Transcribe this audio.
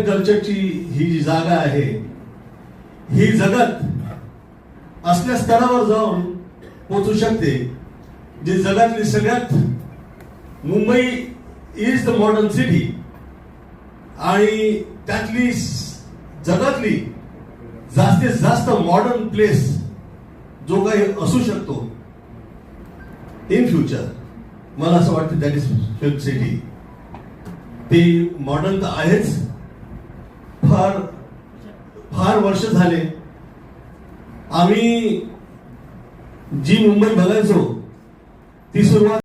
कल्चरची ही जी जागा आहे ही जगत असल्या स्तरावर जाऊन पोहोचू शकते जे जगातली सगळ्यात Mumbai is the modern city आणि त्यातली जगातली जास्तीत जास्त मॉडर्न प्लेस जो काही असू शकतो इन फ्युचर मला असं वाटतं दॅट इज फिल्म सिटी. ती मॉडर्न तर आहेच. फार फार वर्ष झाले आम्ही जी मुंबई बघायचो ती सुरुवात